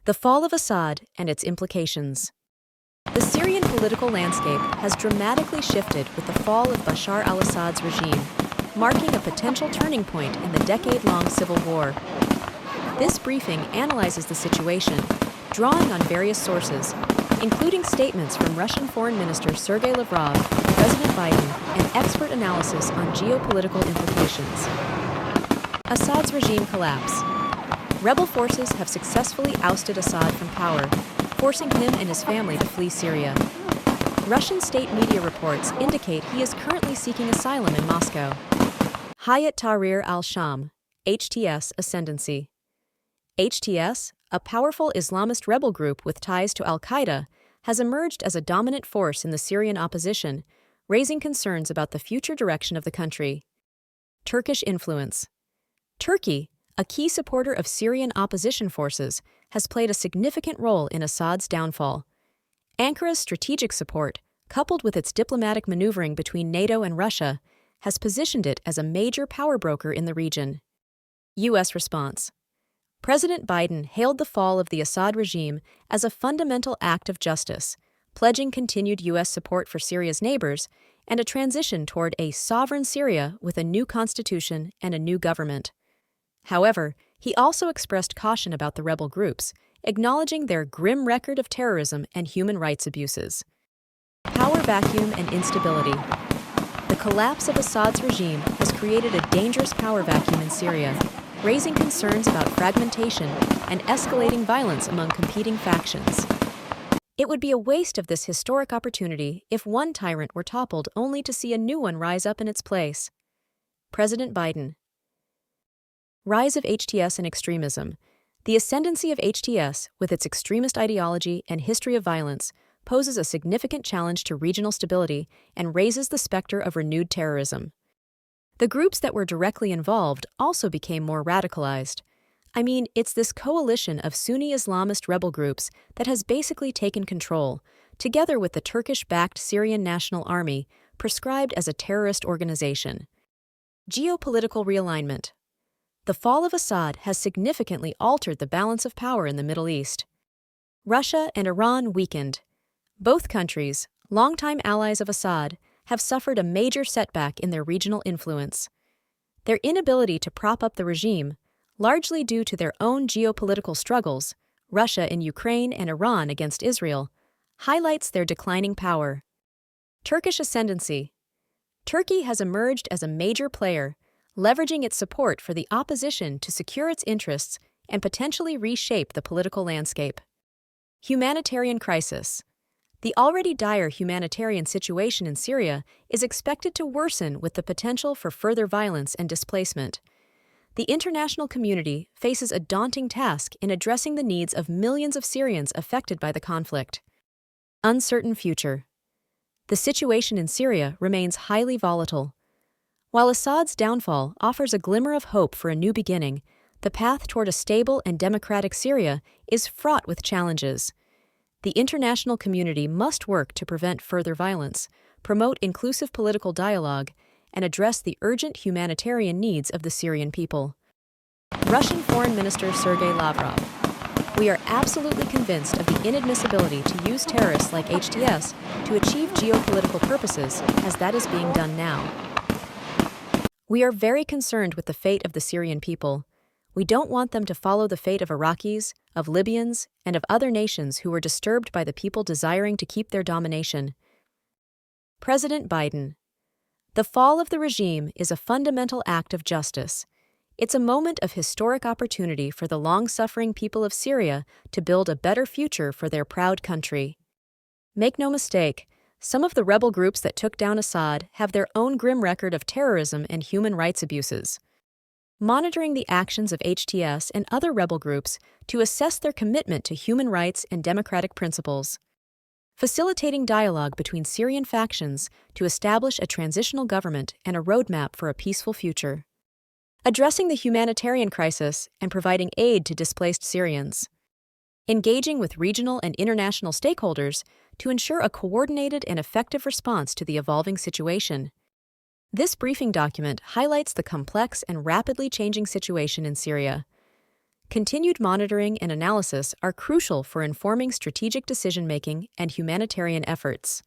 The fall of Assad and its implications. The Syrian political landscape has dramatically shifted with the fall of Bashar al-Assad's regime, marking a potential turning point in the decade-long civil war. This briefing analyzes the situation, drawing on various sources, including statements from Russian Foreign Minister Sergei Lavrov, President Biden, and expert analysis on geopolitical implications. Assad's regime collapse. Rebel forces have successfully ousted Assad from power, forcing him and his family to flee Syria. Russian state media reports indicate he is currently seeking asylum in Moscow. Hayat Tahrir al-Sham, HTS ascendancy. HTS, a powerful Islamist rebel group with ties to al-Qaeda, has emerged as a dominant force in the Syrian opposition, raising concerns about the future direction of the country. Turkish influence. Turkey, a key supporter of Syrian opposition forces, has played a significant role in Assad's downfall. Ankara's strategic support, coupled with its diplomatic maneuvering between NATO and Russia, has positioned it as a major power broker in the region. U.S. response. President Biden hailed the fall of the Assad regime as a fundamental act of justice, pledging continued U.S. support for Syria's neighbors and a transition toward a sovereign Syria with a new constitution and a new government. However, he also expressed caution about the rebel groups, acknowledging their grim record of terrorism and human rights abuses. Power vacuum and instability. The collapse of Assad's regime has created a dangerous power vacuum in Syria, raising concerns about fragmentation and escalating violence among competing factions. It would be a waste of this historic opportunity if one tyrant were toppled only to see a new one rise up in its place. President Biden. Rise of HTS and extremism. The ascendancy of HTS, with its extremist ideology and history of violence, poses a significant challenge to regional stability and raises the specter of renewed terrorism. The groups that were directly involved also became more radicalized. I mean, it's this coalition of Sunni Islamist rebel groups that has basically taken control, together with the Turkish-backed Syrian National Army, prescribed as a terrorist organization. Geopolitical realignment. The fall of Assad has significantly altered the balance of power in the Middle East. Russia and Iran weakened. Both countries, longtime allies of Assad, have suffered a major setback in their regional influence. Their inability to prop up the regime, largely due to their own geopolitical struggles, Russia in Ukraine and Iran against Israel, highlights their declining power. Turkish ascendancy. Turkey has emerged as a major player, leveraging its support for the opposition to secure its interests and potentially reshape the political landscape. Humanitarian crisis. The already dire humanitarian situation in Syria is expected to worsen with the potential for further violence and displacement. The international community faces a daunting task in addressing the needs of millions of Syrians affected by the conflict. Uncertain future. The situation in Syria remains highly volatile. While Assad's downfall offers a glimmer of hope for a new beginning, the path toward a stable and democratic Syria is fraught with challenges. The international community must work to prevent further violence, promote inclusive political dialogue, and address the urgent humanitarian needs of the Syrian people. Russian Foreign Minister Sergei Lavrov. We are absolutely convinced of the inadmissibility to use terrorists like HTS to achieve geopolitical purposes, as that is being done now. We are very concerned with the fate of the Syrian people. We don't want them to follow the fate of Iraqis, of Libyans, and of other nations who were disturbed by the people desiring to keep their domination. President Biden. The fall of the regime is a fundamental act of justice. It's a moment of historic opportunity for the long-suffering people of Syria to build a better future for their proud country. Make no mistake, some of the rebel groups that took down Assad have their own grim record of terrorism and human rights abuses. Monitoring the actions of HTS and other rebel groups to assess their commitment to human rights and democratic principles. Facilitating dialogue between Syrian factions to establish a transitional government and a roadmap for a peaceful future. Addressing the humanitarian crisis and providing aid to displaced Syrians. Engaging with regional and international stakeholders to ensure a coordinated and effective response to the evolving situation. This briefing document highlights the complex and rapidly changing situation in Syria. Continued monitoring and analysis are crucial for informing strategic decision-making and humanitarian efforts.